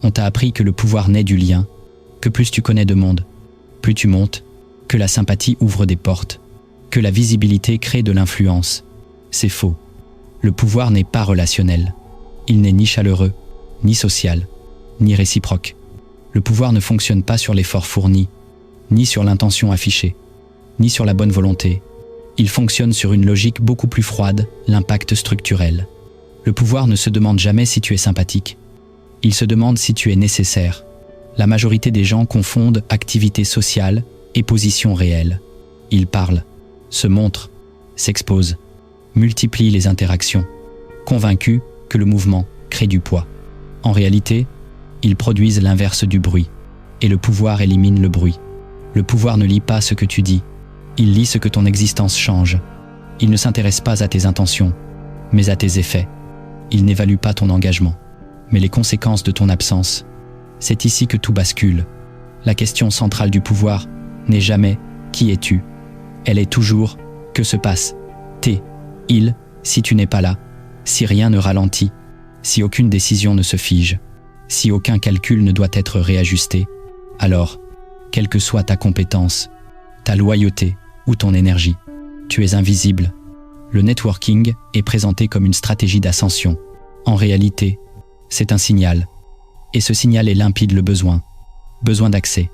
On t'a appris que le pouvoir naît du lien, que plus tu connais de monde, plus tu montes, que la sympathie ouvre des portes, que la visibilité crée de l'influence. C'est faux. Le pouvoir n'est pas relationnel. Il n'est ni chaleureux, ni social, ni réciproque. Le pouvoir ne fonctionne pas sur l'effort fourni, ni sur l'intention affichée, ni sur la bonne volonté. Il fonctionne sur une logique beaucoup plus froide, l'impact structurel. Le pouvoir ne se demande jamais si tu es sympathique. Il se demande si tu es nécessaire. La majorité des gens confondent activité sociale et position réelle. Ils parlent, se montrent, s'exposent, multiplient les interactions, convaincus que le mouvement crée du poids. En réalité, ils produisent l'inverse du bruit, et le pouvoir élimine le bruit. Le pouvoir ne lit pas ce que tu dis, il lit ce que ton existence change. Il ne s'intéresse pas à tes intentions, mais à tes effets. Il n'évalue pas ton engagement, mais les conséquences de ton absence. C'est ici que tout bascule. La question centrale du pouvoir n'est jamais « Qui es-tu ?». Elle est toujours « Que se passe ? Il, si tu n'es pas là, si rien ne ralentit, si aucune décision ne se fige, si aucun calcul ne doit être réajusté, alors, quelle que soit ta compétence, ta loyauté ou ton énergie, tu es invisible. Le networking est présenté comme une stratégie d'ascension. En réalité, c'est un signal. Et ce signal est limpide: le besoin. Besoin d'accès,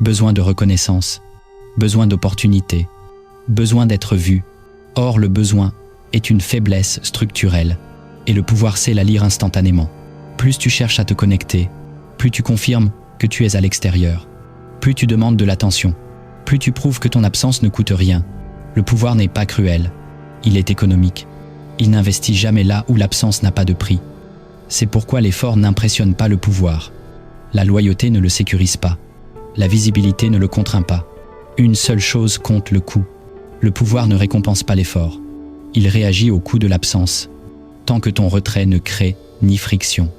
besoin de reconnaissance, besoin d'opportunité, besoin d'être vu. Or, le besoin est une faiblesse structurelle, et le pouvoir sait la lire instantanément. Plus tu cherches à te connecter, plus tu confirmes que tu es à l'extérieur, plus tu demandes de l'attention, plus tu prouves que ton absence ne coûte rien. Le pouvoir n'est pas cruel, il est économique. Il n'investit jamais là où l'absence n'a pas de prix. C'est pourquoi l'effort n'impressionne pas le pouvoir. La loyauté ne le sécurise pas. La visibilité ne le contraint pas. Une seule chose compte: le coût. Le pouvoir ne récompense pas l'effort. Il réagit au coût de l'absence. Tant que ton retrait ne crée ni friction,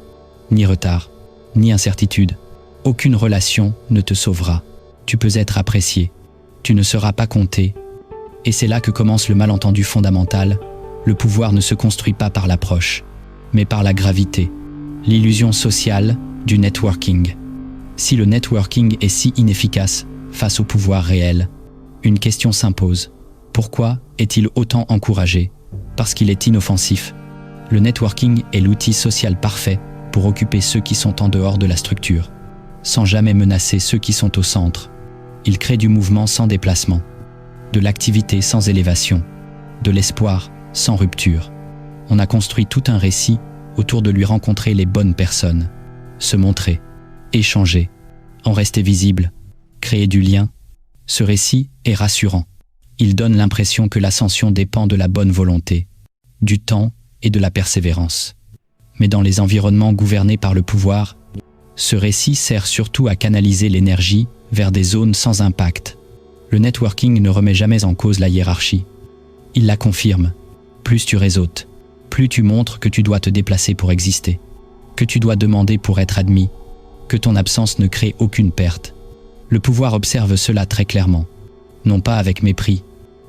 ni retard, ni incertitude, aucune relation ne te sauvera. Tu peux être apprécié, tu ne seras pas compté. Et c'est là que commence le malentendu fondamental. Le pouvoir ne se construit pas par l'approche, mais par la gravité. L'illusion sociale du networking. Si le networking est si inefficace face au pouvoir réel, une question s'impose. Pourquoi est-il autant encouragé? Parce qu'il est inoffensif. Le networking est l'outil social parfait pour occuper ceux qui sont en dehors de la structure, sans jamais menacer ceux qui sont au centre. Il crée du mouvement sans déplacement, de l'activité sans élévation, de l'espoir sans rupture. On a construit tout un récit autour de lui rencontrer les bonnes personnes, se montrer, échanger, en rester visible, créer du lien. Ce récit est rassurant. Il donne l'impression que l'ascension dépend de la bonne volonté, du temps et de la persévérance. Mais dans les environnements gouvernés par le pouvoir, ce récit sert surtout à canaliser l'énergie vers des zones sans impact. Le networking ne remet jamais en cause la hiérarchie. Il la confirme. Plus tu réseautes, plus tu montres que tu dois te déplacer pour exister, que tu dois demander pour être admis, que ton absence ne crée aucune perte. Le pouvoir observe cela très clairement, non pas avec mépris,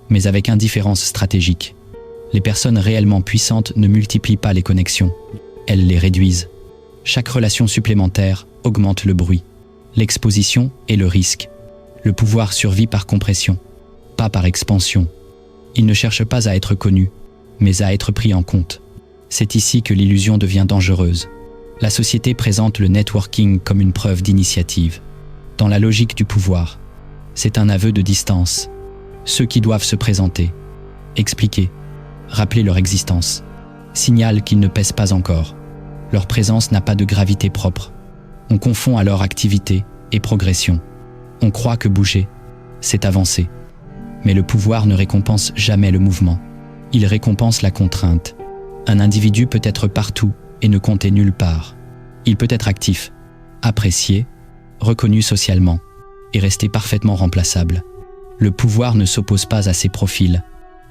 mais avec indifférence stratégique. Les personnes réellement puissantes ne multiplient pas les connexions, elles les réduisent. Chaque relation supplémentaire augmente le bruit, l'exposition et le risque. Le pouvoir survit par compression, pas par expansion. Il ne cherche pas à être connu, mais à être pris en compte. C'est ici que l'illusion devient dangereuse. La société présente le networking comme une preuve d'initiative. Dans la logique du pouvoir, c'est un aveu de distance. Ceux qui doivent se présenter, expliquer, rappeler leur existence, signalent qu'ils ne pèsent pas encore. Leur présence n'a pas de gravité propre. On confond alors activité et progression. On croit que bouger, c'est avancer. Mais le pouvoir ne récompense jamais le mouvement. Il récompense la contrainte. Un individu peut être partout et ne compter nulle part. Il peut être actif, apprécié, reconnu socialement et rester parfaitement remplaçable. Le pouvoir ne s'oppose pas à ces profils,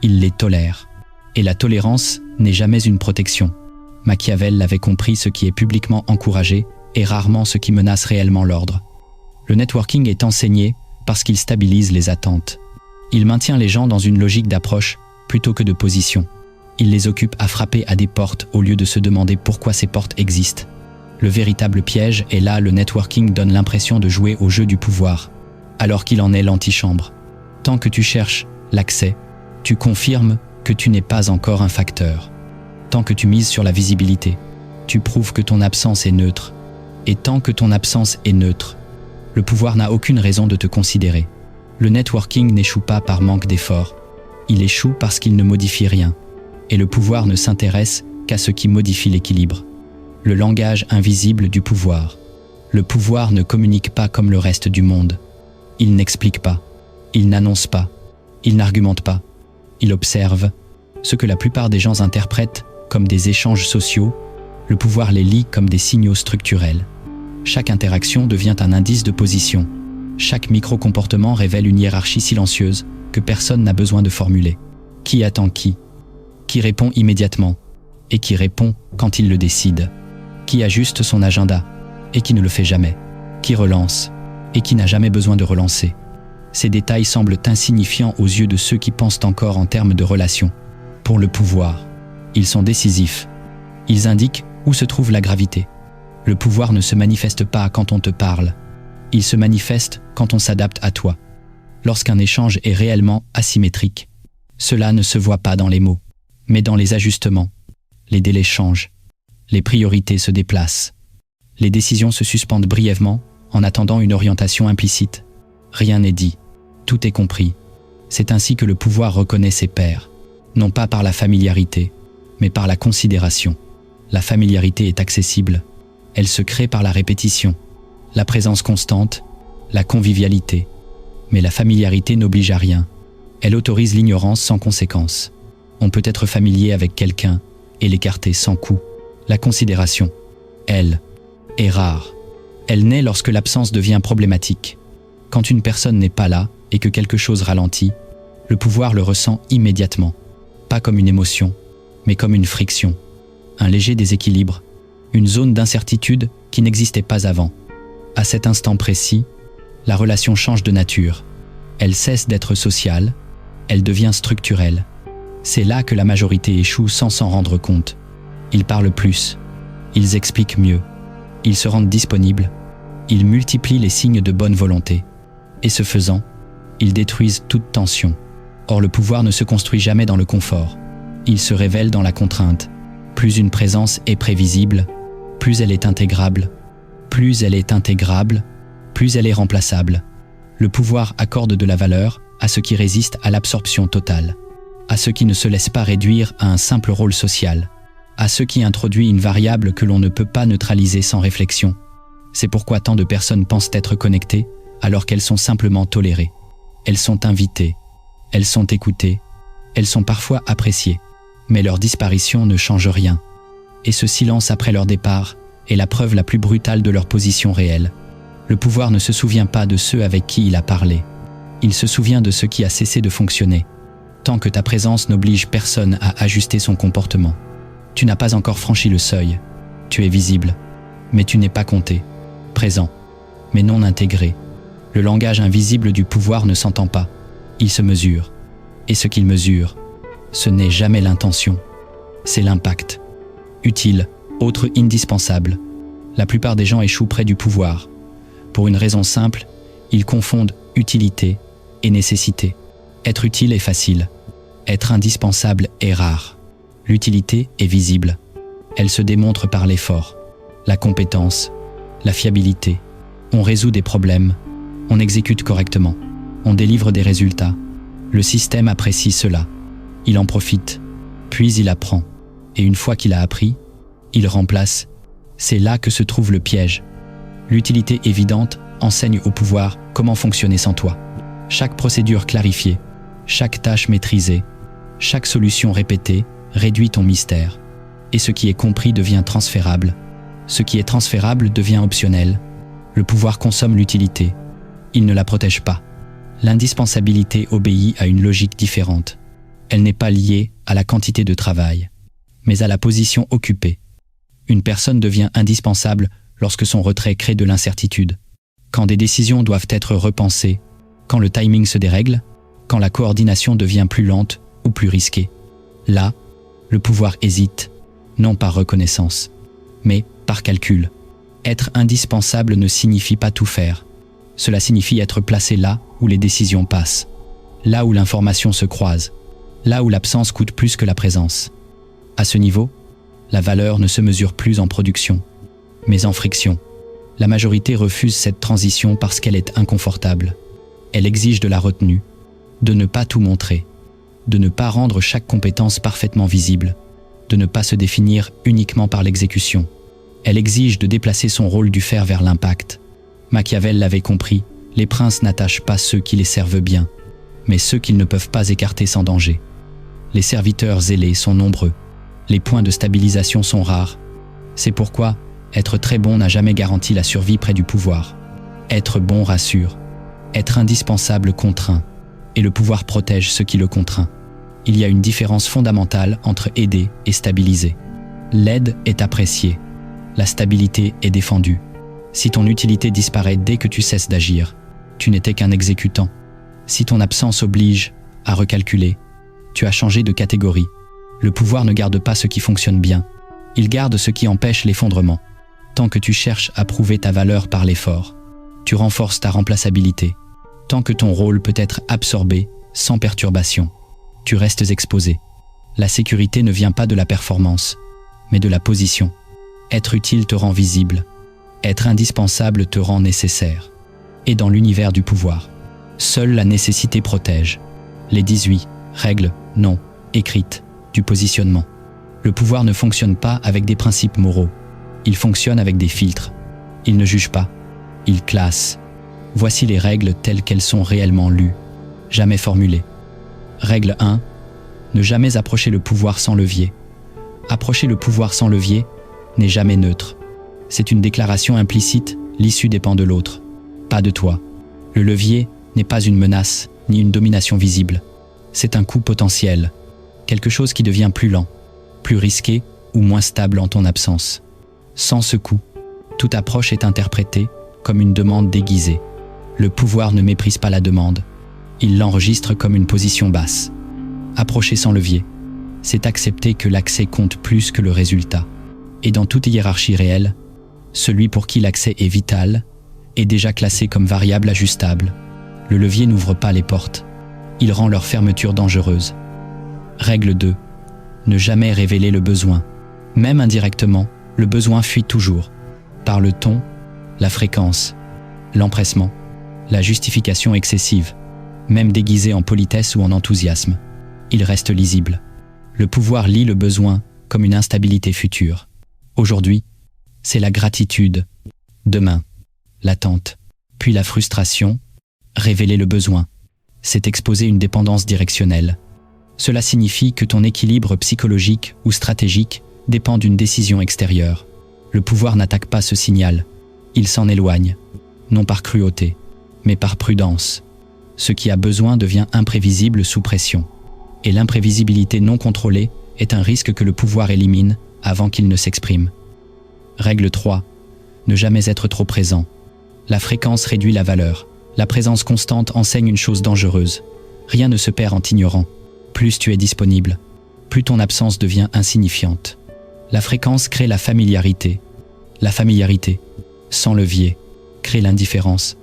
il les tolère. Et la tolérance n'est jamais une protection. Machiavel l'avait compris: ce qui est publiquement encouragé est rarement ce qui menace réellement l'ordre. Le networking est enseigné parce qu'il stabilise les attentes. Il maintient les gens dans une logique d'approche plutôt que de position. Il les occupe à frapper à des portes au lieu de se demander pourquoi ces portes existent. Le véritable piège est là, le networking donne l'impression de jouer au jeu du pouvoir, alors qu'il en est l'antichambre. Tant que tu cherches l'accès, tu confirmes que tu n'es pas encore un facteur. Tant que tu mises sur la visibilité, tu prouves que ton absence est neutre. Et tant que ton absence est neutre, le pouvoir n'a aucune raison de te considérer. Le networking n'échoue pas par manque d'effort, il échoue parce qu'il ne modifie rien. Et le pouvoir ne s'intéresse qu'à ce qui modifie l'équilibre. Le langage invisible du pouvoir. Le pouvoir ne communique pas comme le reste du monde. Il n'explique pas, il n'annonce pas, il n'argumente pas. Il observe. Ce que la plupart des gens interprètent comme des échanges sociaux, le pouvoir les lit comme des signaux structurels. Chaque interaction devient un indice de position. Chaque micro-comportement révèle une hiérarchie silencieuse que personne n'a besoin de formuler. Qui attend qui répond immédiatement et qui répond quand il le décide. Qui ajuste son agenda et qui ne le fait jamais. Qui relance et qui n'a jamais besoin de relancer. Ces détails semblent insignifiants aux yeux de ceux qui pensent encore en termes de relations. Pour le pouvoir, ils sont décisifs. Ils indiquent où se trouve la gravité. Le pouvoir ne se manifeste pas quand on te parle. Il se manifeste quand on s'adapte à toi. Lorsqu'un échange est réellement asymétrique, cela ne se voit pas dans les mots, mais dans les ajustements. Les délais changent. Les priorités se déplacent. Les décisions se suspendent brièvement en attendant une orientation implicite. Rien n'est dit. Tout est compris. C'est ainsi que le pouvoir reconnaît ses pairs, non pas par la familiarité, mais par la considération. La familiarité est accessible. Elle se crée par la répétition, la présence constante, la convivialité. Mais la familiarité n'oblige à rien. Elle autorise l'ignorance sans conséquence. On peut être familier avec quelqu'un et l'écarter sans coup. La considération, elle, est rare. Elle naît lorsque l'absence devient problématique. Quand une personne n'est pas là et que quelque chose ralentit, le pouvoir le ressent immédiatement. Pas comme une émotion, mais comme une friction. Un léger déséquilibre, une zone d'incertitude qui n'existait pas avant. À cet instant précis, la relation change de nature. Elle cesse d'être sociale, elle devient structurelle. C'est là que la majorité échoue sans s'en rendre compte. Ils parlent plus, ils expliquent mieux, ils se rendent disponibles, ils multiplient les signes de bonne volonté. Et ce faisant, ils détruisent toute tension. Or le pouvoir ne se construit jamais dans le confort. Il se révèle dans la contrainte. Plus une présence est prévisible, plus elle est intégrable. Plus elle est intégrable, plus elle est remplaçable. Le pouvoir accorde de la valeur à ce qui résiste à l'absorption totale, à ce qui ne se laisse pas réduire à un simple rôle social, à ce qui introduit une variable que l'on ne peut pas neutraliser sans réflexion. C'est pourquoi tant de personnes pensent être connectées alors qu'elles sont simplement tolérées. Elles sont invitées, elles sont écoutées, elles sont parfois appréciées, mais leur disparition ne change rien. Et ce silence après leur départ est la preuve la plus brutale de leur position réelle. Le pouvoir ne se souvient pas de ceux avec qui il a parlé. Il se souvient de ce qui a cessé de fonctionner. Tant que ta présence n'oblige personne à ajuster son comportement. Tu n'as pas encore franchi le seuil. Tu es visible, mais tu n'es pas compté. Présent, mais non intégré. Le langage invisible du pouvoir ne s'entend pas. Il se mesure. Et ce qu'il mesure, ce n'est jamais l'intention. C'est l'impact. Utile, autre indispensable. La plupart des gens échouent près du pouvoir. Pour une raison simple, ils confondent utilité et nécessité. Être utile est facile. Être indispensable est rare. L'utilité est visible. Elle se démontre par l'effort, la compétence, la fiabilité. On résout des problèmes, on exécute correctement, on délivre des résultats. Le système apprécie cela. Il en profite, puis il apprend. Et une fois qu'il a appris, il remplace. C'est là que se trouve le piège. L'utilité évidente enseigne au pouvoir comment fonctionner sans toi. Chaque procédure clarifiée, chaque tâche maîtrisée, chaque solution répétée réduit ton mystère. Et ce qui est compris devient transférable. Ce qui est transférable devient optionnel. Le pouvoir consomme l'utilité. Il ne la protège pas. L'indispensabilité obéit à une logique différente. Elle n'est pas liée à la quantité de travail, mais à la position occupée. Une personne devient indispensable lorsque son retrait crée de l'incertitude. Quand des décisions doivent être repensées, quand le timing se dérègle, quand la coordination devient plus lente ou plus risquée. Là, le pouvoir hésite, non par reconnaissance, mais par calcul. Être indispensable ne signifie pas tout faire. Cela signifie être placé là où les décisions passent, là où l'information se croise, là où l'absence coûte plus que la présence. À ce niveau, la valeur ne se mesure plus en production, mais en friction. La majorité refuse cette transition parce qu'elle est inconfortable. Elle exige de la retenue, de ne pas tout montrer, de ne pas rendre chaque compétence parfaitement visible, de ne pas se définir uniquement par l'exécution. Elle exige de déplacer son rôle du faire vers l'impact. Machiavel l'avait compris, les princes n'attachent pas ceux qui les servent bien, mais ceux qu'ils ne peuvent pas écarter sans danger. Les serviteurs zélés sont nombreux, les points de stabilisation sont rares. C'est pourquoi être très bon n'a jamais garanti la survie près du pouvoir. Être bon rassure, être indispensable contraint, et le pouvoir protège ce qui le contraint. Il y a une différence fondamentale entre aider et stabiliser. L'aide est appréciée, la stabilité est défendue. Si ton utilité disparaît dès que tu cesses d'agir, tu n'étais qu'un exécutant. Si ton absence oblige à recalculer, tu as changé de catégorie. Le pouvoir ne garde pas ce qui fonctionne bien, il garde ce qui empêche l'effondrement. Tant que tu cherches à prouver ta valeur par l'effort, tu renforces ta remplaçabilité. Tant que ton rôle peut être absorbé sans perturbation, tu restes exposé. La sécurité ne vient pas de la performance, mais de la position. Être utile te rend visible. Être indispensable te rend nécessaire. Et dans l'univers du pouvoir, seule la nécessité protège. Les 18 règles non écrites du positionnement. Le pouvoir ne fonctionne pas avec des principes moraux. Il fonctionne avec des filtres. Il ne juge pas. Il classe. Voici les règles telles qu'elles sont réellement lues, jamais formulées. Règle 1. Ne jamais approcher le pouvoir sans levier. Approcher le pouvoir sans levier n'est jamais neutre. C'est une déclaration implicite, l'issue dépend de l'autre, pas de toi. Le levier n'est pas une menace, ni une domination visible. C'est un coût potentiel, quelque chose qui devient plus lent, plus risqué ou moins stable en ton absence. Sans ce coût, toute approche est interprétée comme une demande déguisée. Le pouvoir ne méprise pas la demande, il l'enregistre comme une position basse. Approcher sans levier, c'est accepter que l'accès compte plus que le résultat. Et dans toute hiérarchie réelle, celui pour qui l'accès est vital est déjà classé comme variable ajustable. Le levier n'ouvre pas les portes, il rend leur fermeture dangereuse. Règle 2. Ne jamais révéler le besoin. Même indirectement, le besoin fuit toujours. Par le ton, la fréquence, l'empressement, la justification excessive, même déguisée en politesse ou en enthousiasme. Il reste lisible. Le pouvoir lit le besoin comme une instabilité future. Aujourd'hui, c'est la gratitude. Demain, l'attente. Puis la frustration. Révéler le besoin, c'est exposer une dépendance directionnelle. Cela signifie que ton équilibre psychologique ou stratégique dépend d'une décision extérieure. Le pouvoir n'attaque pas ce signal. Il s'en éloigne, non par cruauté, mais par prudence. Ce qui a besoin devient imprévisible sous pression. Et l'imprévisibilité non contrôlée est un risque que le pouvoir élimine avant qu'il ne s'exprime. Règle 3. Ne jamais être trop présent. La fréquence réduit la valeur. La présence constante enseigne une chose dangereuse. Rien ne se perd en t'ignorant. Plus tu es disponible, plus ton absence devient insignifiante. La fréquence crée la familiarité. La familiarité, sans levier, crée l'indifférence.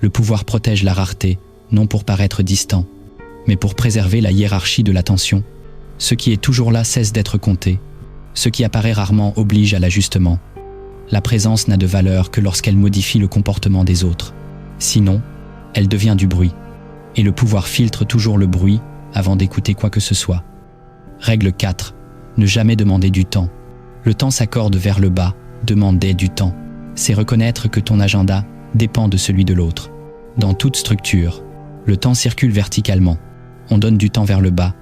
Le pouvoir protège la rareté, non pour paraître distant, mais pour préserver la hiérarchie de l'attention. Ce qui est toujours là cesse d'être compté. Ce qui apparaît rarement oblige à l'ajustement. La présence n'a de valeur que lorsqu'elle modifie le comportement des autres. Sinon, elle devient du bruit. Et le pouvoir filtre toujours le bruit avant d'écouter quoi que ce soit. Règle 4. Ne jamais demander du temps. Le temps s'accorde vers le bas, demander du temps. C'est reconnaître que ton agenda dépend de celui de l'autre. Dans toute structure, le temps circule verticalement. On donne du temps vers le bas,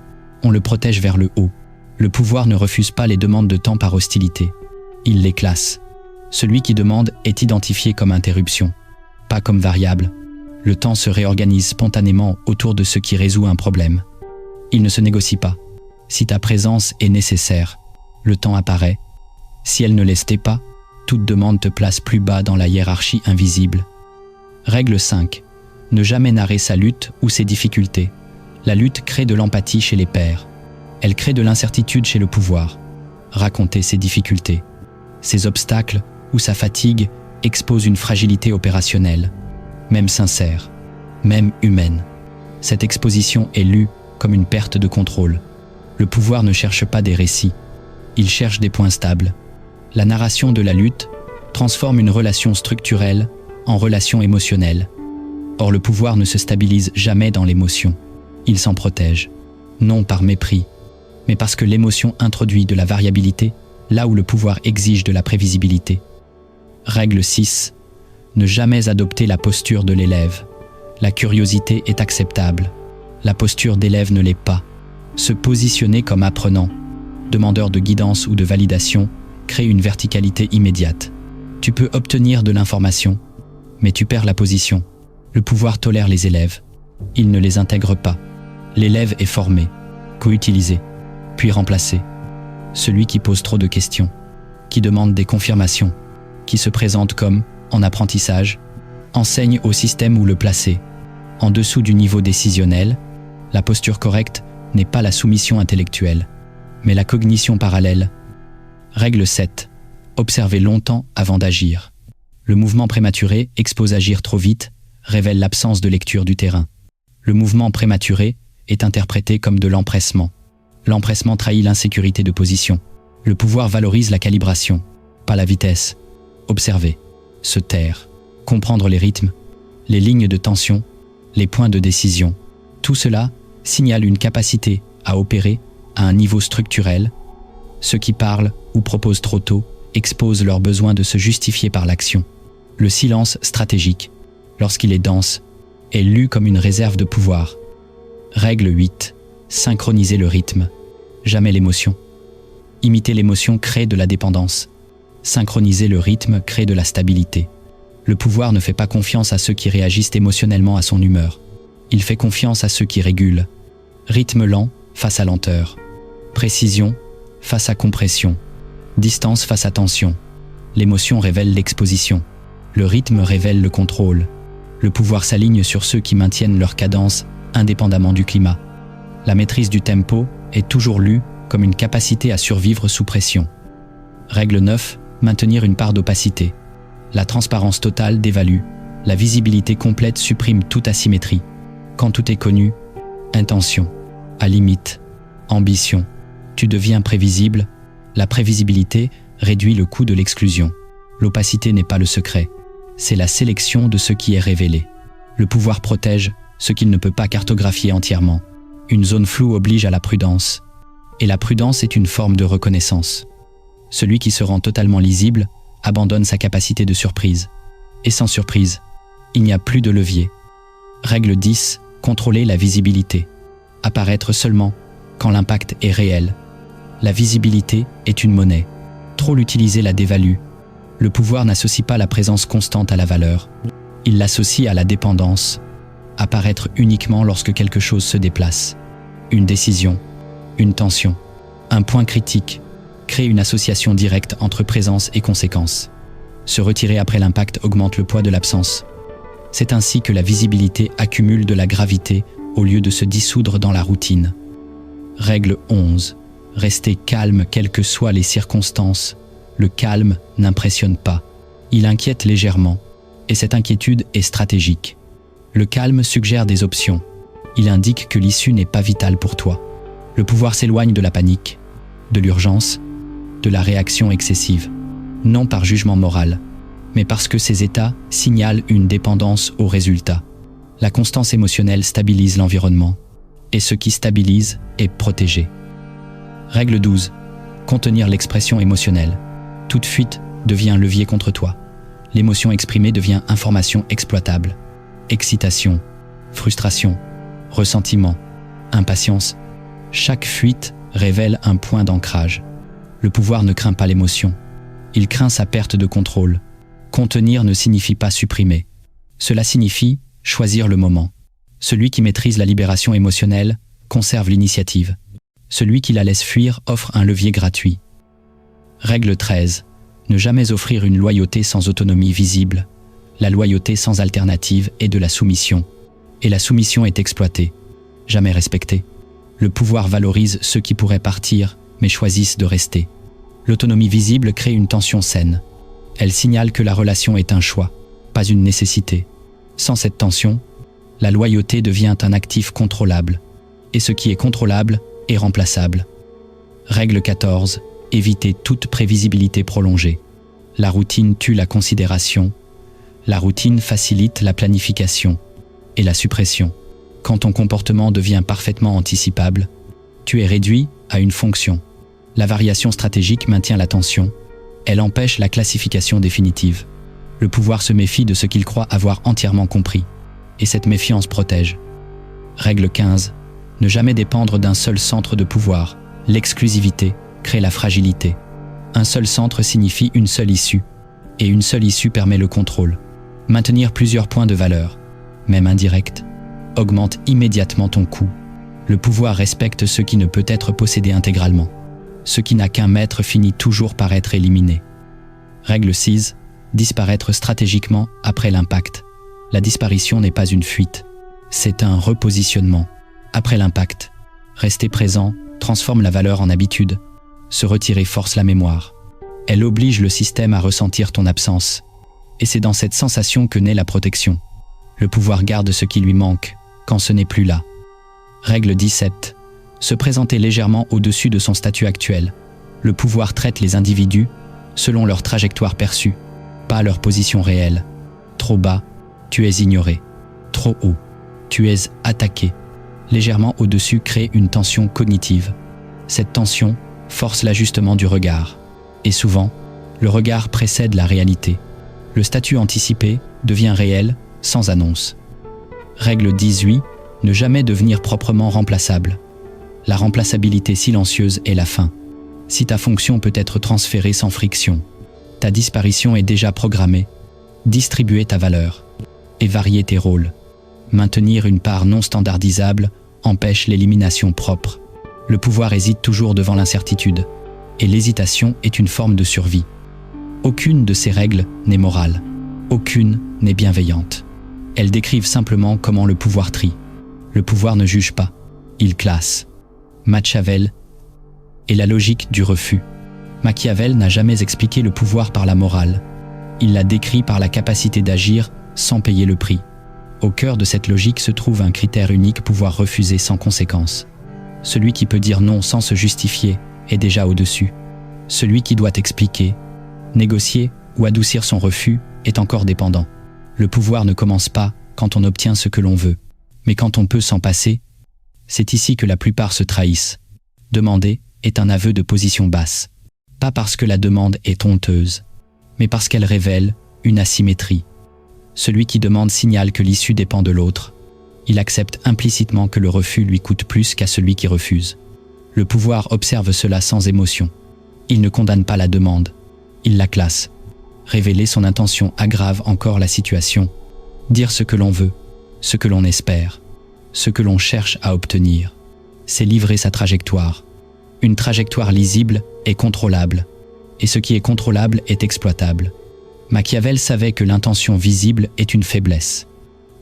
on le protège vers le haut. Le pouvoir ne refuse pas les demandes de temps par hostilité. Il les classe. Celui qui demande est identifié comme interruption, pas comme variable. Le temps se réorganise spontanément autour de ce qui résout un problème. Il ne se négocie pas. Si ta présence est nécessaire, le temps apparaît. Si elle ne l'était pas, toute demande te place plus bas dans la hiérarchie invisible. Règle 5. Ne jamais narrer sa lutte ou ses difficultés. La lutte crée de l'empathie chez les pairs. Elle crée de l'incertitude chez le pouvoir. Raconter ses difficultés, ses obstacles ou sa fatigue expose une fragilité opérationnelle, même sincère, même humaine. Cette exposition est lue comme une perte de contrôle. Le pouvoir ne cherche pas des récits, il cherche des points stables. La narration de la lutte transforme une relation structurelle en relation émotionnelle. Or, le pouvoir ne se stabilise jamais dans l'émotion. Il s'en protège, non par mépris, mais parce que l'émotion introduit de la variabilité là où le pouvoir exige de la prévisibilité. Règle 6. Ne jamais adopter la posture de l'élève. La curiosité est acceptable. La posture d'élève ne l'est pas. Se positionner comme apprenant, demandeur de guidance ou de validation, crée une verticalité immédiate. Tu peux obtenir de l'information, mais tu perds la position. Le pouvoir tolère les élèves. Il ne les intègre pas. L'élève est formé, co-utilisé, puis remplacé. Celui qui pose trop de questions, qui demande des confirmations, qui se présente comme, en apprentissage, enseigne au système où le placer. En dessous du niveau décisionnel, la posture correcte n'est pas la soumission intellectuelle, mais la cognition parallèle. Règle 7. Observer longtemps avant d'agir. Le mouvement prématuré expose agir trop vite, révèle l'absence de lecture du terrain. Le mouvement prématuré est interprété comme de l'empressement. L'empressement trahit l'insécurité de position. Le pouvoir valorise la calibration, pas la vitesse. Observer, se taire, comprendre les rythmes, les lignes de tension, les points de décision. Tout cela signale une capacité à opérer à un niveau structurel. Ceux qui parlent ou proposent trop tôt exposent leur besoin de se justifier par l'action. Le silence stratégique, lorsqu'il est dense, est lu comme une réserve de pouvoir. Règle 8. Synchroniser le rythme, jamais l'émotion. Imiter l'émotion crée de la dépendance. Synchroniser le rythme crée de la stabilité. Le pouvoir ne fait pas confiance à ceux qui réagissent émotionnellement à son humeur. Il fait confiance à ceux qui régulent. Rythme lent face à lenteur. Précision face à compression. Distance face à tension. L'émotion révèle l'exposition. Le rythme révèle le contrôle. Le pouvoir s'aligne sur ceux qui maintiennent leur cadence indépendamment du climat. La maîtrise du tempo est toujours lue comme une capacité à survivre sous pression. Règle 9. Maintenir une part d'opacité. La transparence totale dévalue. La visibilité complète supprime toute asymétrie. Quand tout est connu, intention, à limite, ambition, tu deviens prévisible. La prévisibilité réduit le coût de l'exclusion. L'opacité n'est pas le secret, c'est la sélection de ce qui est révélé. Le pouvoir protège ce qu'il ne peut pas cartographier entièrement. Une zone floue oblige à la prudence. Et la prudence est une forme de reconnaissance. Celui qui se rend totalement lisible abandonne sa capacité de surprise. Et sans surprise, il n'y a plus de levier. Règle 10. Contrôler la visibilité. Apparaître seulement quand l'impact est réel. La visibilité est une monnaie. Trop l'utiliser la dévalue. Le pouvoir n'associe pas la présence constante à la valeur. Il l'associe à la dépendance. Apparaître uniquement lorsque quelque chose se déplace. Une décision, une tension, un point critique crée une association directe entre présence et conséquence. Se retirer après l'impact augmente le poids de l'absence. C'est ainsi que la visibilité accumule de la gravité au lieu de se dissoudre dans la routine. Règle 11. Rester calme quelles que soient les circonstances. Le calme n'impressionne pas. Il inquiète légèrement, et cette inquiétude est stratégique. Le calme suggère des options. Il indique que l'issue n'est pas vitale pour toi. Le pouvoir s'éloigne de la panique, de l'urgence, de la réaction excessive. Non par jugement moral, mais parce que ces états signalent une dépendance au résultat. La constance émotionnelle stabilise l'environnement, et ce qui stabilise est protégé. Règle 12. Contenir l'expression émotionnelle. Toute fuite devient un levier contre toi. L'émotion exprimée devient information exploitable. Excitation, frustration, ressentiment, impatience. Chaque fuite révèle un point d'ancrage. Le pouvoir ne craint pas l'émotion. Il craint sa perte de contrôle. Contenir ne signifie pas supprimer. Cela signifie choisir le moment. Celui qui maîtrise la libération émotionnelle conserve l'initiative. Celui qui la laisse fuir offre un levier gratuit. Règle 13. Ne jamais offrir une loyauté sans autonomie visible. La loyauté sans alternative est de la soumission. Et la soumission est exploitée, jamais respectée. Le pouvoir valorise ceux qui pourraient partir, mais choisissent de rester. L'autonomie visible crée une tension saine. Elle signale que la relation est un choix, pas une nécessité. Sans cette tension, la loyauté devient un actif contrôlable. Et ce qui est contrôlable est remplaçable. Règle 14. Éviter toute prévisibilité prolongée. La routine tue la considération. La routine facilite la planification et la suppression. Quand ton comportement devient parfaitement anticipable, tu es réduit à une fonction. La variation stratégique maintient l'attention. Elle empêche la classification définitive. Le pouvoir se méfie de ce qu'il croit avoir entièrement compris. Et cette méfiance protège. Règle 15. Ne jamais dépendre d'un seul centre de pouvoir. L'exclusivité crée la fragilité. Un seul centre signifie une seule issue. Et une seule issue permet le contrôle. Maintenir plusieurs points de valeur, même indirects, augmente immédiatement ton coût. Le pouvoir respecte ce qui ne peut être possédé intégralement. Ce qui n'a qu'un maître finit toujours par être éliminé. Règle 6. Disparaître stratégiquement après l'impact. La disparition n'est pas une fuite. C'est un repositionnement. Après l'impact, rester présent transforme la valeur en habitude. Se retirer force la mémoire. Elle oblige le système à ressentir ton absence. Et c'est dans cette sensation que naît la protection. Le pouvoir garde ce qui lui manque, quand ce n'est plus là. Règle 17. Se présenter légèrement au-dessus de son statut actuel. Le pouvoir traite les individus selon leur trajectoire perçue, pas leur position réelle. Trop bas, tu es ignoré. Trop haut, tu es attaqué. Légèrement au-dessus crée une tension cognitive. Cette tension force l'ajustement du regard. Et souvent, le regard précède la réalité. Le statut anticipé devient réel sans annonce. Règle 18. Ne jamais devenir proprement remplaçable. La remplaçabilité silencieuse est la fin. Si ta fonction peut être transférée sans friction, ta disparition est déjà programmée. Distribuer ta valeur et varier tes rôles. Maintenir une part non standardisable empêche l'élimination propre. Le pouvoir hésite toujours devant l'incertitude, et l'hésitation est une forme de survie. Aucune de ces règles n'est morale. Aucune n'est bienveillante. Elles décrivent simplement comment le pouvoir trie. Le pouvoir ne juge pas, il classe. Machiavel et la logique du refus. Machiavel n'a jamais expliqué le pouvoir par la morale. Il l'a décrit par la capacité d'agir sans payer le prix. Au cœur de cette logique se trouve un critère unique: pouvoir refuser sans conséquence. Celui qui peut dire non sans se justifier est déjà au-dessus. Celui qui doit expliquer, négocier ou adoucir son refus est encore dépendant. Le pouvoir ne commence pas quand on obtient ce que l'on veut, mais quand on peut s'en passer. C'est ici que la plupart se trahissent. Demander est un aveu de position basse. Pas parce que la demande est honteuse, mais parce qu'elle révèle une asymétrie. Celui qui demande signale que l'issue dépend de l'autre. Il accepte implicitement que le refus lui coûte plus qu'à celui qui refuse. Le pouvoir observe cela sans émotion. Il ne condamne pas la demande, il la classe. Révéler son intention aggrave encore la situation. Dire ce que l'on veut, ce que l'on espère, ce que l'on cherche à obtenir, c'est livrer sa trajectoire. Une trajectoire lisible est contrôlable, et ce qui est contrôlable est exploitable. Machiavel savait que l'intention visible est une faiblesse,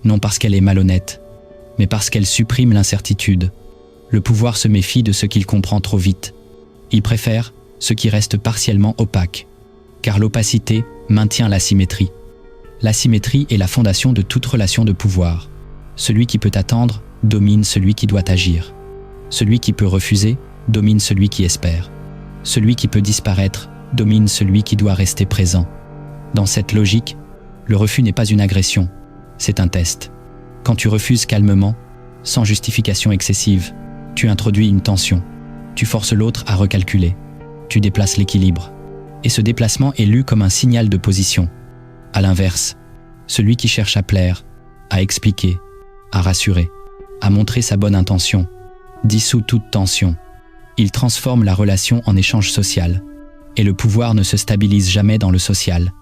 non parce qu'elle est malhonnête, mais parce qu'elle supprime l'incertitude. Le pouvoir se méfie de ce qu'il comprend trop vite. Il préfère ce qui reste partiellement opaque, car l'opacité maintient l'asymétrie. L'asymétrie est la fondation de toute relation de pouvoir. Celui qui peut attendre domine celui qui doit agir. Celui qui peut refuser domine celui qui espère. Celui qui peut disparaître domine celui qui doit rester présent. Dans cette logique, le refus n'est pas une agression, c'est un test. Quand tu refuses calmement, sans justification excessive, tu introduis une tension. Tu forces l'autre à recalculer. Tu déplaces l'équilibre. Et ce déplacement est lu comme un signal de position. À l'inverse, celui qui cherche à plaire, à expliquer, à rassurer, à montrer sa bonne intention, dissout toute tension. Il transforme la relation en échange social. Et le pouvoir ne se stabilise jamais dans le social.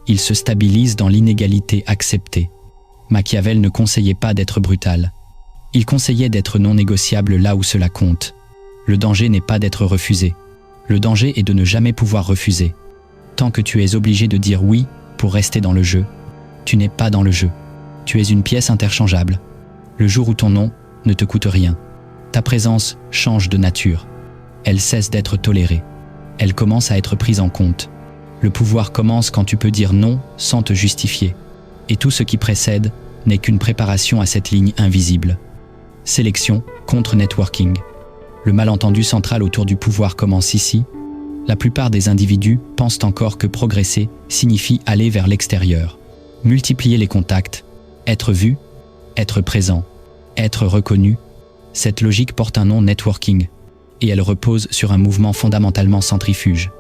Il se stabilise dans l'inégalité acceptée. Machiavel ne conseillait pas d'être brutal. Il conseillait d'être non négociable là où cela compte. Le danger n'est pas d'être refusé. Le danger est de ne jamais pouvoir refuser. Tant que tu es obligé de dire oui pour rester dans le jeu, tu n'es pas dans le jeu. Tu es une pièce interchangeable. Le jour où ton non ne te coûte rien, ta présence change de nature. Elle cesse d'être tolérée. Elle commence à être prise en compte. Le pouvoir commence quand tu peux dire non sans te justifier. Et tout ce qui précède n'est qu'une préparation à cette ligne invisible. Sélection contre networking. Le malentendu central autour du pouvoir commence ici. La plupart des individus pensent encore que progresser signifie aller vers l'extérieur. Multiplier les contacts, être vu, être présent, être reconnu. Cette logique porte un nom networking, et elle repose sur un mouvement fondamentalement centrifuge.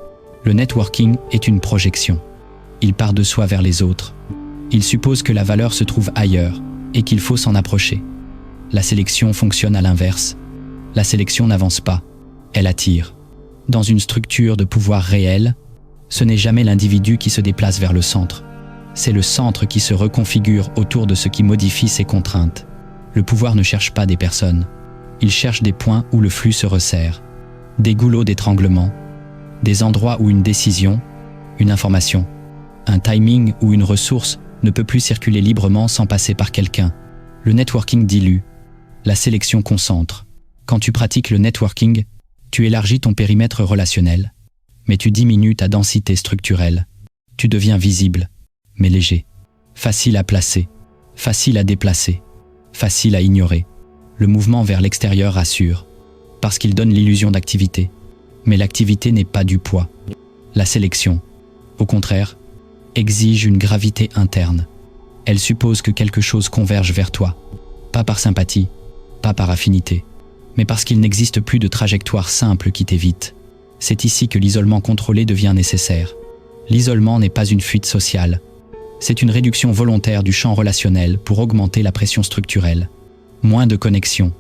Le networking est une projection. Il part de soi vers les autres. Il suppose que la valeur se trouve ailleurs, et qu'il faut s'en approcher. La sélection fonctionne à l'inverse. La sélection n'avance pas, elle attire. Dans une structure de pouvoir réel, ce n'est jamais l'individu qui se déplace vers le centre. C'est le centre qui se reconfigure autour de ce qui modifie ses contraintes. Le pouvoir ne cherche pas des personnes. Il cherche des points où le flux se resserre. Des goulots d'étranglement. Des endroits où une décision, une information, un timing ou une ressource ne peut plus circuler librement sans passer par quelqu'un. Le networking dilue. La sélection concentre. Quand tu pratiques le networking, tu élargis ton périmètre relationnel, mais tu diminues ta densité structurelle. Tu deviens visible, mais léger. Facile à placer, facile à déplacer, facile à ignorer. Le mouvement vers l'extérieur rassure, parce qu'il donne l'illusion d'activité. Mais l'activité n'est pas du poids. La sélection, au contraire, exige une gravité interne. Elle suppose que quelque chose converge vers toi, pas par sympathie, pas par affinité, mais parce qu'il n'existe plus de trajectoire simple qui t'évite. C'est ici que l'isolement contrôlé devient nécessaire. L'isolement n'est pas une fuite sociale. C'est une réduction volontaire du champ relationnel pour augmenter la pression structurelle. Moins de connexion,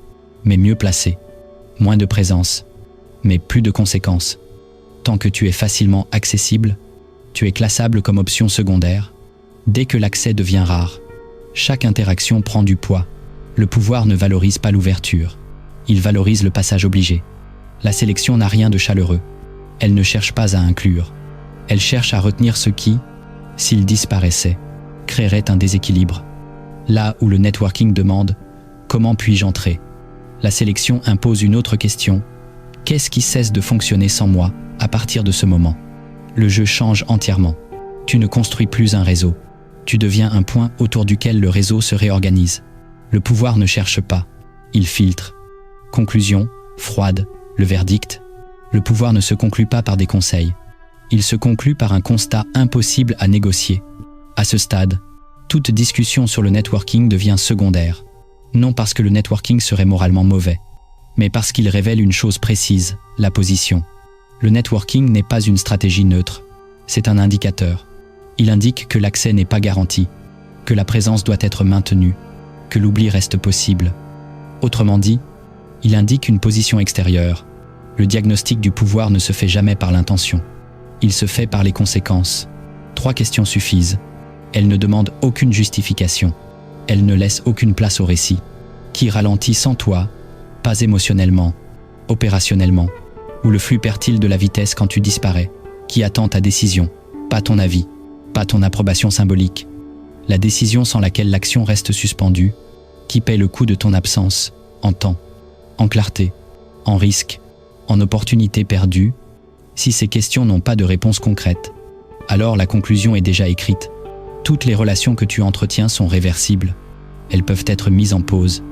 mais mieux placé. Moins de présence, mais plus de conséquences. Tant que tu es facilement accessible, tu es classable comme option secondaire. Dès que l'accès devient rare, chaque interaction prend du poids. Le pouvoir ne valorise pas l'ouverture. Il valorise le passage obligé. La sélection n'a rien de chaleureux. Elle ne cherche pas à inclure. Elle cherche à retenir ce qui, s'il disparaissait, créerait un déséquilibre. Là où le networking demande « Comment puis-je entrer ?», la sélection impose une autre question. Qu'est-ce qui cesse de fonctionner sans moi à partir de ce moment ? Le jeu change entièrement. Tu ne construis plus un réseau. Tu deviens un point autour duquel le réseau se réorganise. Le pouvoir ne cherche pas. Il filtre. Conclusion, froide, le verdict. Le pouvoir ne se conclut pas par des conseils. Il se conclut par un constat impossible à négocier. À ce stade, toute discussion sur le networking devient secondaire. Non parce que le networking serait moralement mauvais, mais parce qu'il révèle une chose précise, la position. Le networking n'est pas une stratégie neutre, c'est un indicateur. Il indique que l'accès n'est pas garanti, que la présence doit être maintenue, que l'oubli reste possible. Autrement dit, il indique une position extérieure. Le diagnostic du pouvoir ne se fait jamais par l'intention. Il se fait par les conséquences. 3 questions suffisent. Elles ne demandent aucune justification. Elles ne laissent aucune place au récit. Qui ralentit sans toi, pas émotionnellement, opérationnellement, où le flux perd-il de la vitesse quand tu disparais? Qui attend ta décision, pas ton avis, pas ton approbation symbolique? La décision sans laquelle l'action reste suspendue, qui paie le coût de ton absence, en temps, en clarté, en risque, en opportunité perdue? Si ces questions n'ont pas de réponse concrète, alors la conclusion est déjà écrite. Toutes les relations que tu entretiens sont réversibles. Elles peuvent être mises en pause,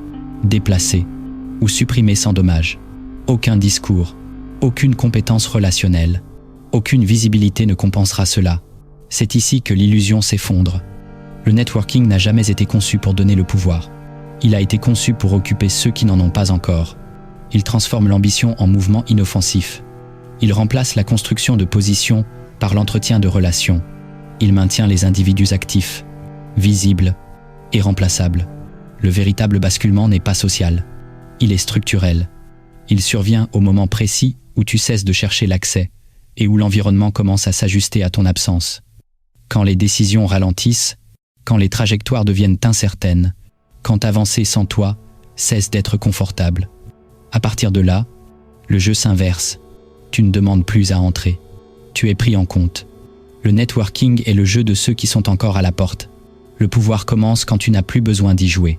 déplacées ou supprimées sans dommage. Aucun discours, aucune compétence relationnelle, aucune visibilité ne compensera cela. C'est ici que l'illusion s'effondre. Le networking n'a jamais été conçu pour donner le pouvoir. Il a été conçu pour occuper ceux qui n'en ont pas encore. Il transforme l'ambition en mouvement inoffensif. Il remplace la construction de positions par l'entretien de relations. Il maintient les individus actifs, visibles et remplaçables. Le véritable basculement n'est pas social. Il est structurel. Il survient au moment précis où tu cesses de chercher l'accès et où l'environnement commence à s'ajuster à ton absence. Quand les décisions ralentissent, quand les trajectoires deviennent incertaines, quand avancer sans toi cesse d'être confortable. À partir de là, le jeu s'inverse. Tu ne demandes plus à entrer. Tu es pris en compte. Le networking est le jeu de ceux qui sont encore à la porte. Le pouvoir commence quand tu n'as plus besoin d'y jouer.